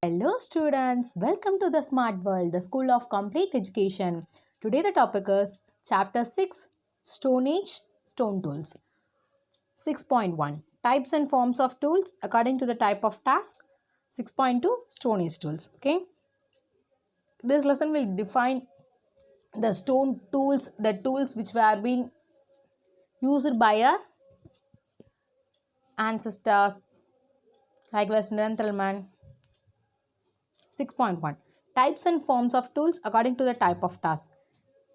Hello students, welcome to the Smart World, the School of Complete Education. Today the topic is Chapter 6, Stone Age Stone Tools. 6.1 Types and Forms of Tools according to the type of task. 6.2 Stone Age Tools. Okay, this lesson will define the stone tools, the tools which were being used by our ancestors like West Gentleman. 6.1 Types and forms of tools according to the type of task.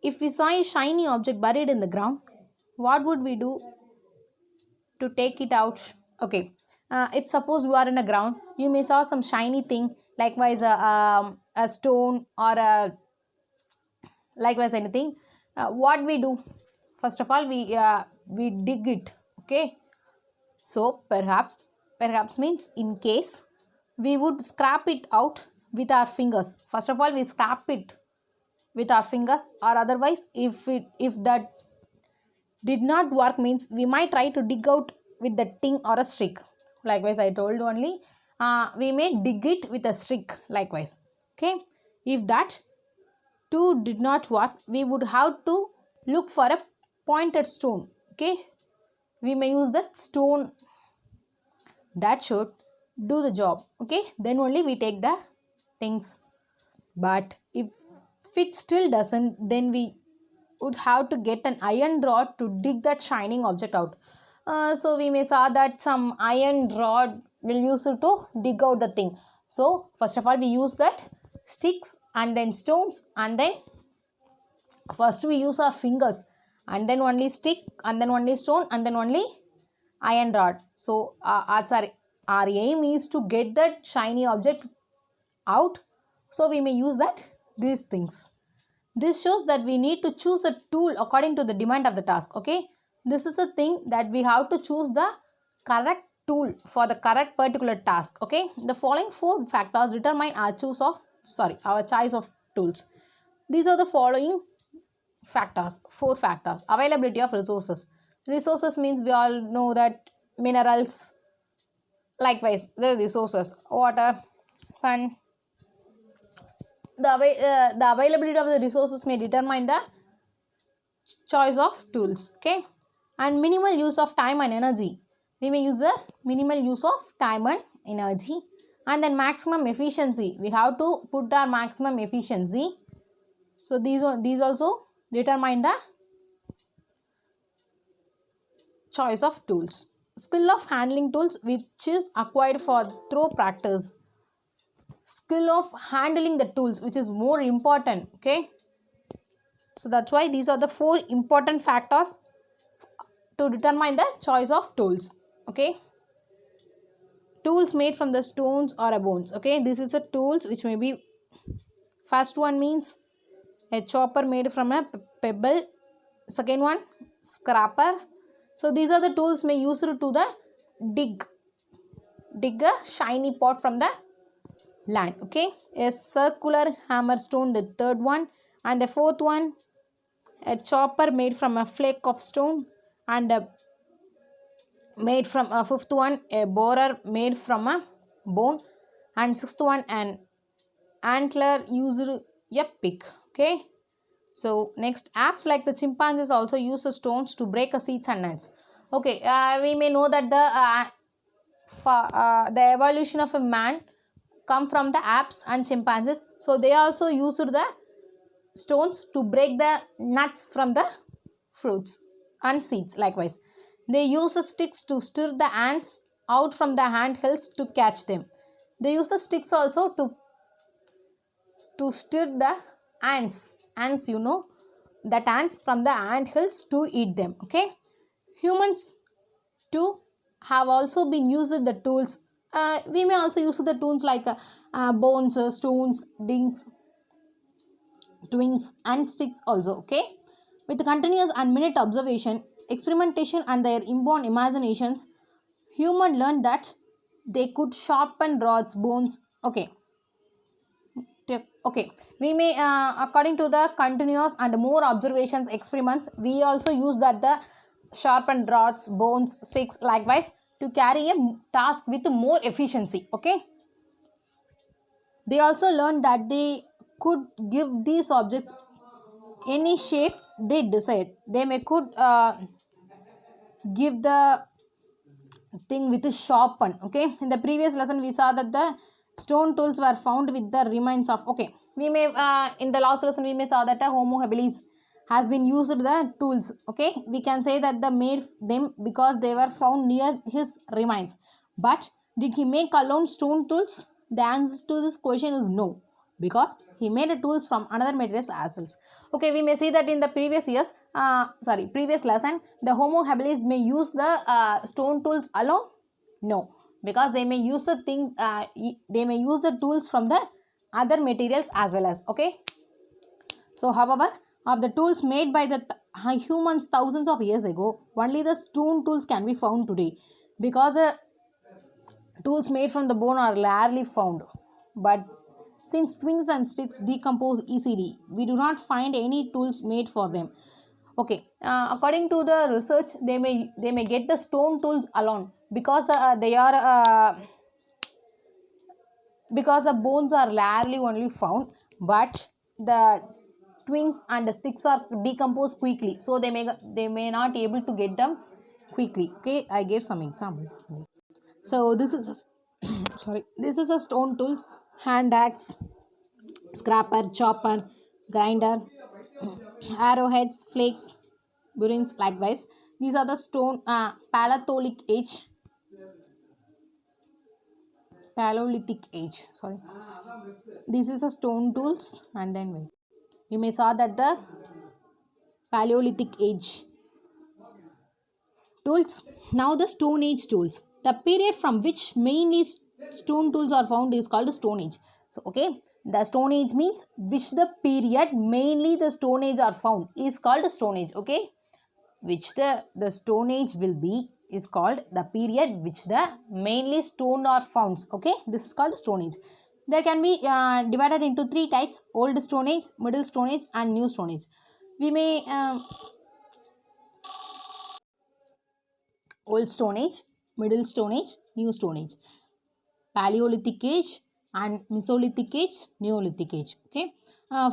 If we saw a shiny object buried in the ground, what would we do to take it out? Okay. If suppose you are in a ground, you may saw some shiny thing, likewise a stone or likewise anything. What we do? First of all, we dig it. Okay. So perhaps means in case we would scrap it out with our fingers. First of all, we scrap it with our fingers, or otherwise if that did not work means we might try to dig out with the ting or a stick. Likewise I told only we may dig it with a stick likewise. Okay, if that too did not work, we would have to look for a pointed stone. Okay, we may use the stone that should do the job. Okay, then only we take the things. But if it still doesn't, then we would have to get an iron rod to dig that shining object out. So we may saw that some iron rod will use it to dig out the thing. So first of all we use that sticks and then stones, and then first we use our fingers and then only stick and then only stone and then only iron rod. So our aim is to get that shiny object out. So we may use that these things. This shows that we need to choose the tool according to the demand of the task. Okay, this is a thing that we have to choose the correct tool for the correct particular task. Okay, the following four factors determine our choice of tools. These are the following factors, four factors. Availability of resources. Resources means we all know that minerals, likewise the resources, water, sun. The availability of the resources may determine the choice of tools. Okay, and minimal use of time and energy. We may use a minimal use of time and energy. And then maximum efficiency, we have to put our maximum efficiency. So these also determine the choice of tools. Skill of handling tools, which is acquired through practice. Skill of handling the tools, which is more important. Okay, so that's why these are the four important factors to determine the choice of tools. Okay, tools made from the stones or a bones. Okay, this is a tools which may be, first one means a chopper made from a pebble, second one scraper. So these are the tools may used to the dig a shiny pot from the land. Okay, a circular hammer stone, the third one, and the fourth one a chopper made from a flake of stone, and made from a fifth one a borer made from a bone, and sixth one an antler used a pick. Okay, so next, apes like the chimpanzees also use the stones to break a seeds and nuts. Okay, we may know that the evolution of a man come from the apes and chimpanzees. So they also used the stones to break the nuts from the fruits and seeds. Likewise, they use the sticks to stir the ants out from the ant hills to catch them. They use the sticks also to stir the ants, you know, that ants from the ant hills to eat them. Okay, humans too have also been using the tools. We may also use the tools like bones, stones, dings, twins and sticks also. Okay, with continuous and minute observation, experimentation and their inborn imaginations, human learned that they could sharpen rods, bones. Okay, we may according to the continuous and more observations, experiments, we also use that the sharpened rods, bones, sticks likewise to carry a task with more efficiency. Okay, They also learned that they could give these objects any shape they desired. They may could give the thing with a sharpen. Okay, in the previous lesson we saw that the stone tools were found with the remains of. Okay, we may in the last lesson we may saw that a homo habilis has been used the tools. Okay, we can say that the made them because they were found near his remains. But did he make alone stone tools? The answer to this question is no, because he made tools from another materials as well. Okay, we may see that in the previous lesson, the homo habilis may use the stone tools alone. No, because they may use the they may use the tools from the other materials as well as. Okay, so however, of the tools made by the humans thousands of years ago, only the stone tools can be found today, because tools made from the bone are rarely found. But since twigs and sticks decompose easily, we do not find any tools made for them. Okay, according to the research, they may get the stone tools alone, because they are because the bones are rarely only found, but the twigs and the sticks are decomposed quickly, so they may not able to get them quickly. Okay, I gave some example. So this is a sorry, this is a stone tools: hand axe, scraper, chopper, grinder, arrowheads, flakes, burins. Likewise, these are the stone Paleolithic age. Sorry, this is a stone tools, and then wait. You may saw that the Paleolithic age tools. Now the Stone Age tools. The period from which mainly stone tools are found is called Stone Age. So okay, the Stone Age means which the period mainly the Stone Age are found is called Stone Age. Okay, which the Stone Age will be is called the period which the mainly stone are found. Okay, this is called Stone Age. There can be divided into three types: Old Stone Age, Middle Stone Age, and New Stone Age. We may Old Stone Age, Middle Stone Age, New Stone Age, Paleolithic Age, and Mesolithic Age, Neolithic Age. Okay.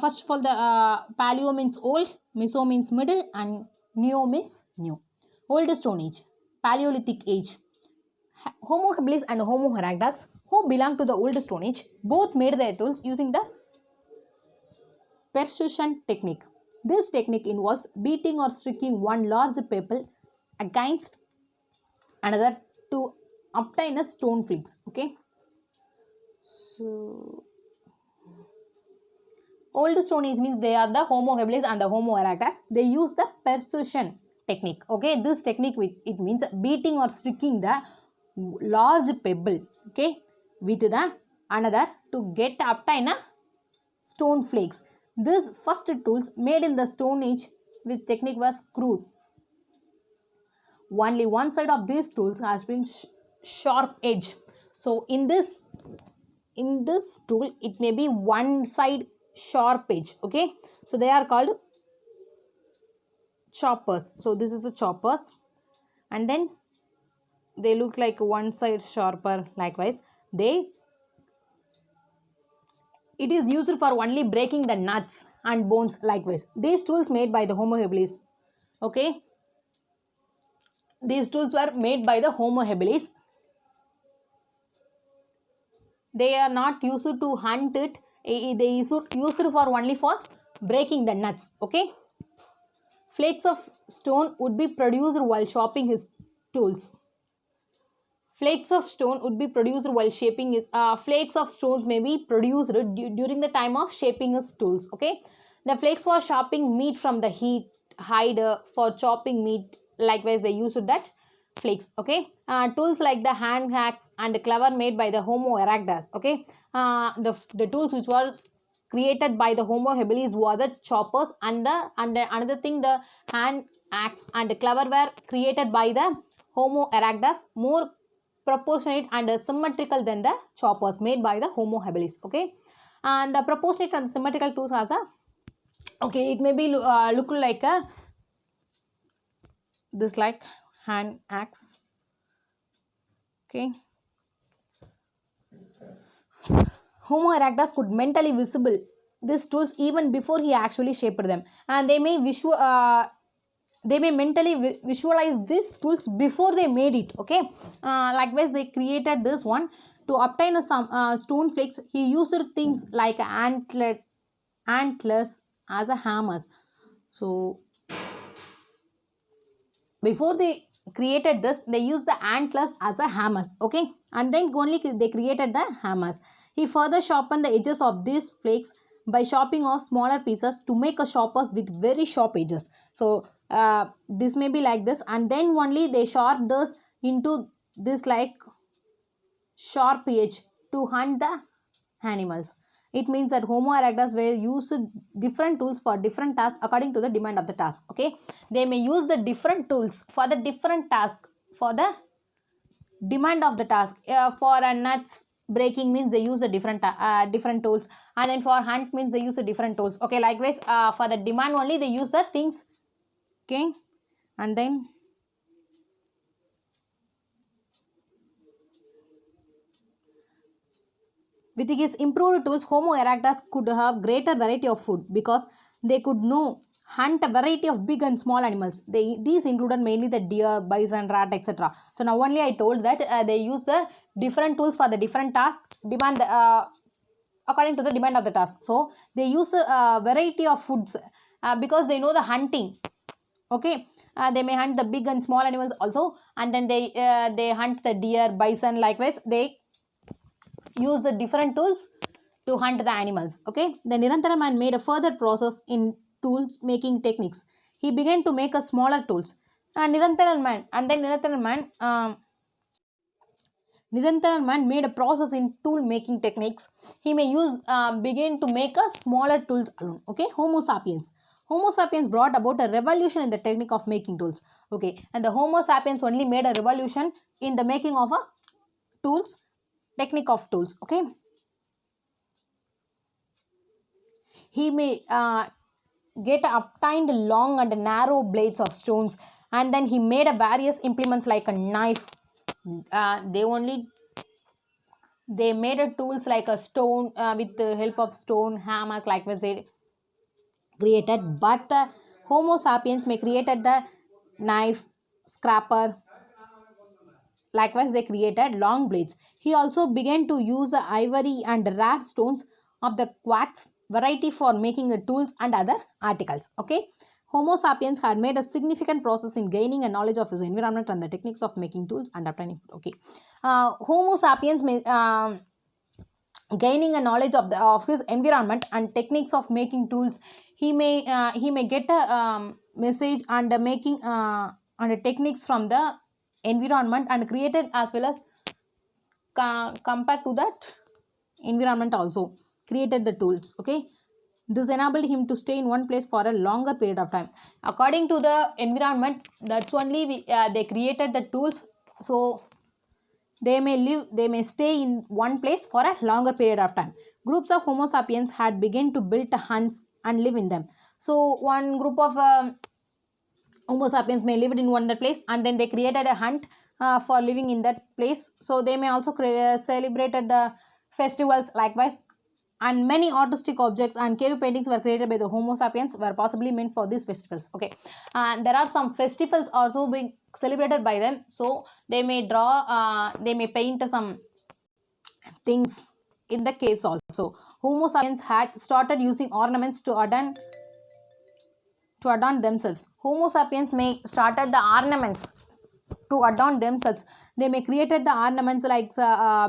First of all, the Paleo means old, Meso means middle, and Neo means new. Old Stone Age, Paleolithic Age. Homo habilis and Homo erectus, who belong to the Old Stone Age, both made their tools using the percussion technique. This technique involves beating or striking one large pebble against another to obtain a stone flakes. Okay, so Old Stone Age means they are the Homo habilis and the Homo erectus. They use the percussion technique. Okay, this technique it means beating or striking the large pebble. Okay, with the another to get obtain a stone flakes. These first tools made in the Stone Age with technique was crude. Only one side of these tools has been sharp edge. So in this tool it may be one side sharp edge. Okay, so they are called choppers. So this is the choppers, and then they look like one side sharper. Likewise, it is used for only breaking the nuts and bones. Likewise, these tools made by the Homo habilis. Okay, these tools were made by the Homo habilis. They are not used to hunt it. They used for only for breaking the nuts. Okay, flakes of stone would be produced while chopping his tools. Flakes of stone would be produced while shaping his flakes of stones may be produced during the time of shaping his tools. Okay, the flakes for chopping meat from the hide for chopping meat. Likewise, they used that flakes. Okay, tools like the hand axe and the cleaver made by the Homo erectus. Okay, the tools which were created by the Homo habilis were the choppers, and another thing, the hand axe and the cleaver were created by the Homo erectus, more proportionate and symmetrical than the choppers made by the Homo habilis. Okay, and the proportionate and symmetrical tools has a, okay, it may be look like a this like hand axe. Okay, Homo erectus could mentally visible these tools even before he actually shaped them, and they may mentally visualize these tools before they made it. Okay, likewise they created this one to obtain some stone flakes. He used things like antlers as a hammers. So before they created this, they used the antlers as a hammers. Okay, and then only they created the hammers. He further sharpened the edges of these flakes by chopping off smaller pieces to make a sharpers with very sharp edges. So this may be like this, and then only they sharp this into this like sharp edge to hunt the animals. It means that Homo erectus were used different tools for different tasks according to the demand of the task. Okay, they may use the different tools for the different task for the demand of the task. For a nuts breaking means they use a different tools, and then for hunt means they use a different tools. Okay, likewise for the demand only they use the things. Okay, and then with his improved tools, Homo erectus could have greater variety of food because they could know hunt a variety of big and small animals. These included mainly the deer, bison, rat, etc. So now only I told that they use the different tools for the different task demand according to the demand of the task. So they use a variety of foods because they know the hunting. Okay, they may hunt the big and small animals also, and then they hunt the deer, bison. Likewise, they use the different tools to hunt the animals. Okay, the Nirantara man made a further process in tools making techniques. He began to make a smaller tools. And then Nirantaran man made a process in tool making techniques. He may use begin to make a smaller tools alone. Okay, Homo sapiens. Homo sapiens brought about a revolution in the technique of making tools. Okay, and the Homo sapiens only made a revolution in the making of a tools, technique of tools. Okay, he may get obtained long and narrow blades of stones, and then he made a various implements like a knife. They made a tools like a stone with the help of stone hammers. Likewise they created, but the Homo sapiens may created the knife, scraper. Likewise they created long blades. He also began to use the ivory and rare stones of the quartz variety for making the tools and other articles. Okay, Homo sapiens had made a significant process in gaining a knowledge of his environment and the techniques of making tools and obtaining food. Okay, Homo sapiens may gaining a knowledge of his environment and techniques of making tools. He may get a message and making and techniques from the environment and created as well as compared to that environment also created the tools. Okay, this enabled him to stay in one place for a longer period of time according to the environment. That's only they created the tools. So they may stay in one place for a longer period of time. Groups of Homo sapiens had begun to build hunts and live in them. So one group of Homo sapiens may live in one that place, and then they created a hunt for living in that place. So they may also celebrated the festivals. Likewise, and many artistic objects and cave paintings were created by the Homo sapiens were possibly meant for these festivals. Okay, and there are some festivals also being celebrated by them. So they may draw, they may paint some things in the caves also. Homo sapiens had started using ornaments to adorn themselves. Homo sapiens may started the ornaments to adorn themselves. They may created the ornaments like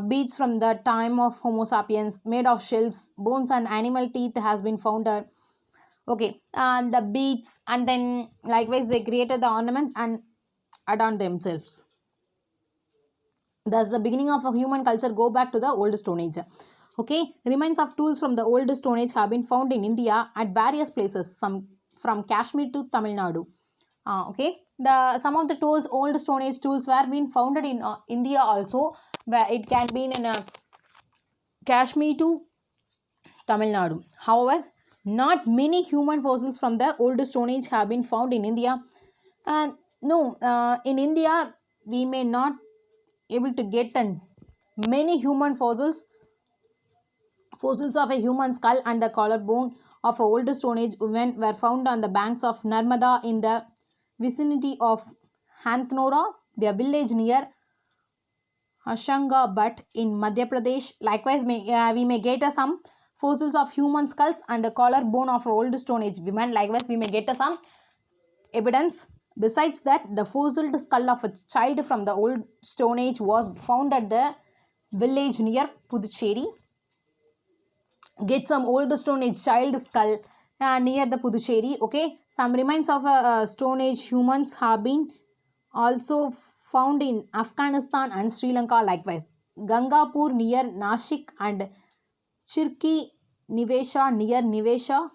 beads from the time of Homo sapiens made of shells, bones, and animal teeth has been found. Okay, and the beads, and then likewise they created the ornaments and adorned themselves. Thus, the beginning of a human culture go back to the old Stone Age. Okay, remains of tools from the old Stone Age have been found in India at various places, some from Kashmir to Tamil Nadu. Okay, the some of the tools, old Stone Age tools, were being founded in India also, where it can be in Kashmir to Tamil Nadu. However, not many human fossils from the old Stone Age have been found in India. And no, in India we may not able to get many human fossils Fossils of a human skull and the collarbone of an old Stone Age woman were found on the banks of Narmada in the vicinity of Hanthnora, a village near Hoshangabad in Madhya Pradesh. Likewise, we may get some fossils of human skulls and the collarbone of an old Stone Age woman. Likewise, we may get some evidence. Besides that, the fossilized skull of a child from the old Stone Age was found at the village near Puducherry. Get some old Stone Age child skull near the Puducherry. Okay, some remains of Stone Age humans have been also found in Afghanistan and Sri Lanka. Likewise, Gangapur near Nashik and Chirki Nivesha near Nivesha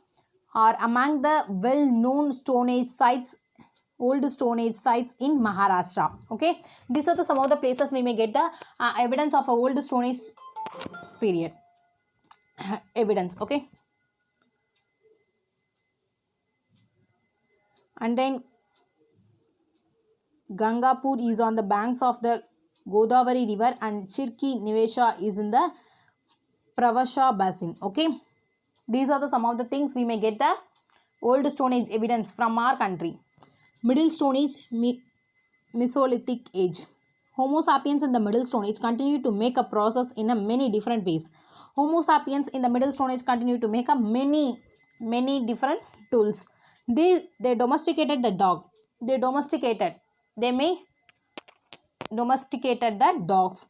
are among the well-known Stone Age sites, old Stone Age sites in Maharashtra. Okay, these are some of the places we may get the evidence of a old Stone Age period evidence. Okay, and then Gangapur is on the banks of the Godavari river and Chirki Nivesha is in the Pravasha basin. Okay, these are some of the things we may get the old Stone Age evidence from our country. Middle Stone Age, Mesolithic Age. Homo sapiens in the Middle Stone Age continue to make a process in a many different ways. Homo sapiens in the Middle Stone Age continue to make a many different tools. They domesticated the dog. They may domesticated the dogs.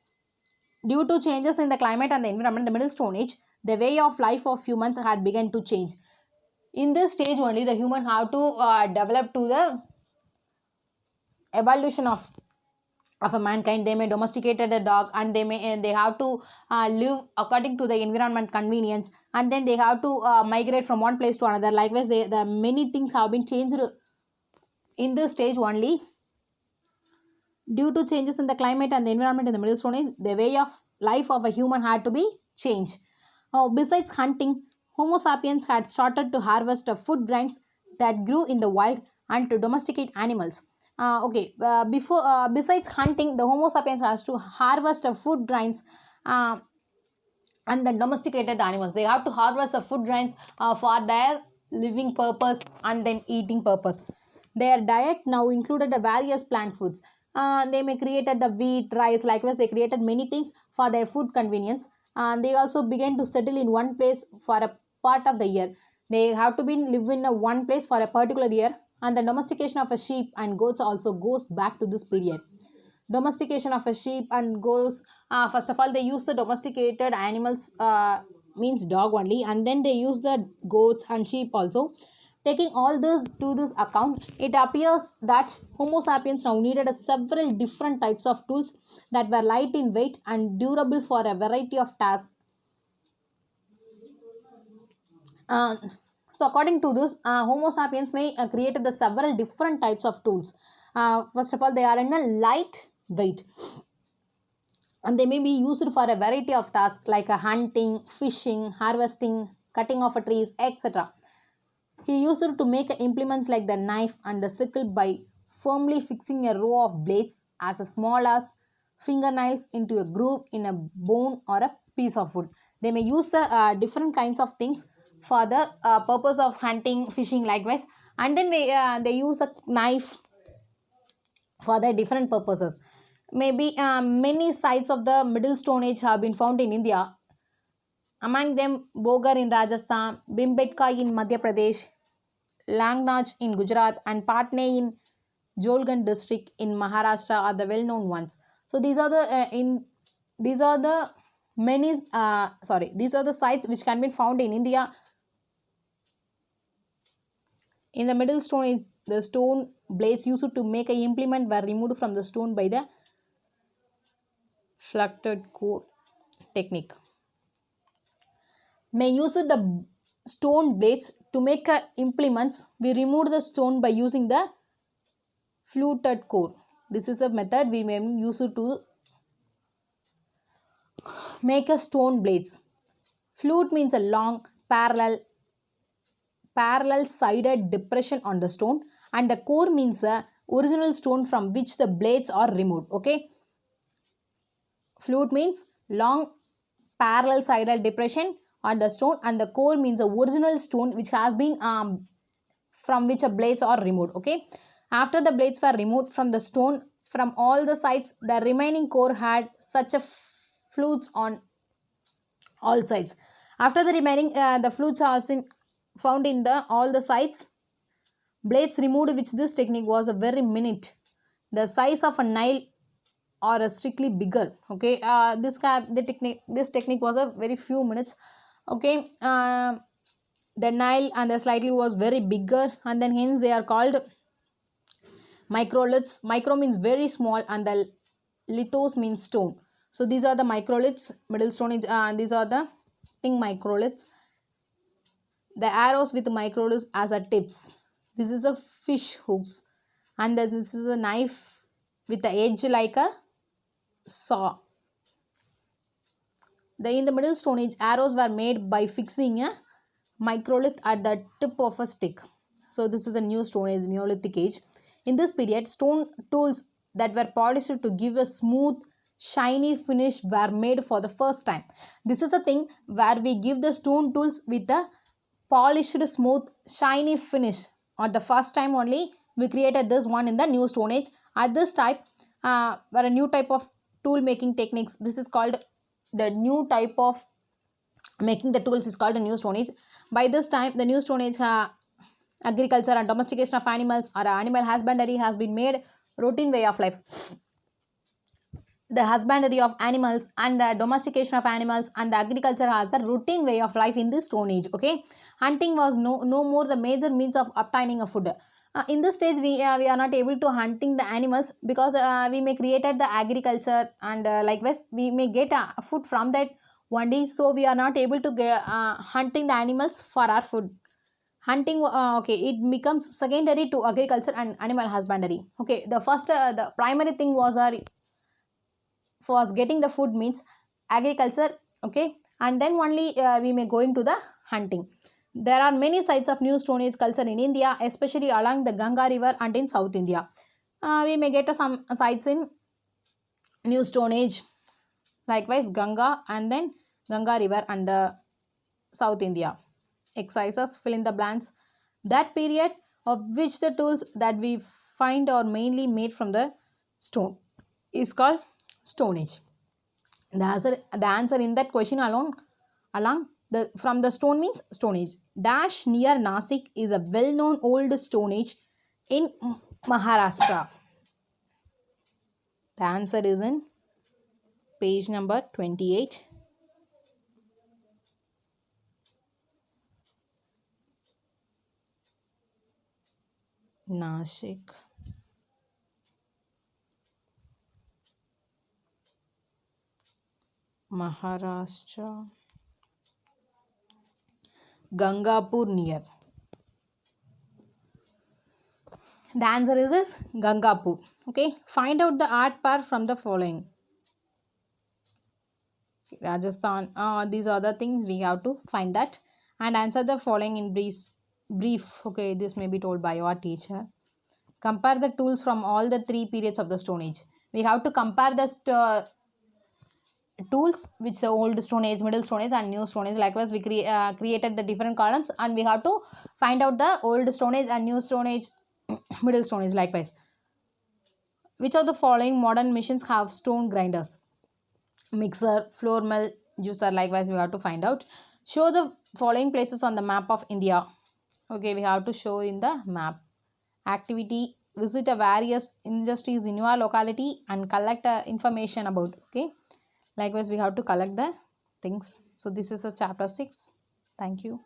Due to changes in the climate and the environment, the Middle Stone Age, the way of life of humans had begun to change. In this stage only, the human have to develop to the evolution of a mankind. They may domesticated a dog and they have to live according to the environment convenience, and then they have to migrate from one place to another. Likewise, the many things have been changed in this stage only. Due to changes in the climate and the environment in the Middle Stone Age, the way of life of a human had to be changed. Besides hunting, Homo sapiens had started to harvest food grains that grew in the wild and to domesticate animals. Besides hunting, the Homo sapiens has to harvest food grains and then domesticated the animals. They have to harvest the food grains for their living purpose and then eating purpose. Their diet now included the various plant foods. They may created the wheat, rice. Likewise, they created many things for their food convenience. They also began to settle in one place for a part of the year. They have to be live in one place for a particular year, and the domestication of a sheep and goats also goes back to this period. Domestication of a sheep and goats. First of all, they use the domesticated animals, means dog only, and then they use the goats and sheep also. Taking all this to this account, it appears that Homo sapiens now needed several different types of tools that were light in weight and durable for a variety of tasks. So according to this, Homo sapiens may created the several different types of tools. First of all, they are in a light weight, and they may be used for a variety of tasks like hunting, fishing, harvesting, cutting of trees, etc. He used to make implements like the knife and the sickle by firmly fixing a row of blades as small as fingernails into a groove in a bone or a piece of wood. They may use the different kinds of things for the purpose of hunting, fishing, likewise, and then they use a knife for their different purposes. Maybe many sites of the Middle Stone Age have been found in India. Among them, Bogar in Rajasthan, Bhimbetka in Madhya Pradesh, Langnaj in Gujarat, and Patna in Jolgan district in Maharashtra are the well-known ones. So these are the many these are the sites which can be found in India. In the Middle Stone Age, the stone blades used to make a implement were removed from the stone by the fluted core technique. May use the stone blades to make implements. We remove the stone by using the fluted core. This is the method we may use to make a stone blades. Flute means a long parallel sided depression on the stone, and the core means the original stone from which the blades are removed. Okay, flute means long parallel sided depression on the stone, and the core means the original stone which has been from which a blades are removed. Okay, after the blades were removed from the stone from all the sides, the remaining core had such a flutes on all sides. After the remaining the flutes are found in the all the sides, blades removed, which this technique was a very minute, the size of a nail or a strictly bigger. Okay, this technique was a very few minutes. Okay, the nail and the slightly was very bigger, and then hence they are called microliths. Micro means very small, and the lithos means stone. So these are the microliths, middle stone is and these are the thing microliths. The arrows with microliths as a tips. This is a fish hooks, and this is a knife with the edge like a saw. In the middle stone age, arrows were made by fixing a microlith at the tip of a stick. So this is a new stone age, Neolithic age. In this period, stone tools that were polished to give a smooth, shiny finish were made for the first time. This is a thing where we give the stone tools with a polished, smooth, shiny finish. At the first time only, we created this one in the new stone age. At this type, were a new type of tool making techniques. This is called the new type of making the tools is called a new stone age. By this time, the new stone age agriculture and domestication of animals or animal husbandry has been made routine way of life. The husbandry of animals and the domestication of animals and the agriculture has a routine way of life in this stone age. Okay, hunting was no more the major means of obtaining a food. In this stage, we are not able to hunting the animals because we may created the agriculture, and likewise we may get food from that one day. So we are not able to get hunting the animals for our food. Hunting, okay, it becomes secondary to agriculture and animal husbandry. Okay, the first the primary thing was our for us getting the food means agriculture. Okay, and then only we may going to the hunting. There are many sites of new stone age culture in India, especially along the Ganga river and in South India. We may get some sites in new stone age, likewise Ganga and then Ganga river and South India. Exercises fill in the blanks. That period of which the tools that we find are mainly made from the stone is called stone age. The answer in that question along the from the stone means stone age. Dash near Nasik is a well-known old stone age in Maharashtra. The answer is in page number 28. Nashik. Maharashtra. Gangapur near. The answer is this Gangapur. Okay, find out the art part from the following. Rajasthan. These are the things we have to find that and answer the following in brief. Okay, this may be told by your teacher. Compare the tools from all the three periods of the Stone Age. We have to compare the tools which the old Stone Age, middle Stone Age and new Stone Age. Likewise, we created the different columns and we have to find out the old Stone Age and new Stone Age, middle Stone Age. Likewise, which of the following modern machines have stone grinders? Mixer, floor mill, juicer. Likewise, we have to find out. Show the following places on the map of India. Okay, we have to show in the map. Activity, visit a various industries in your locality and collect information about. Okay, likewise we have to collect the things. So this is a chapter 6. Thank you.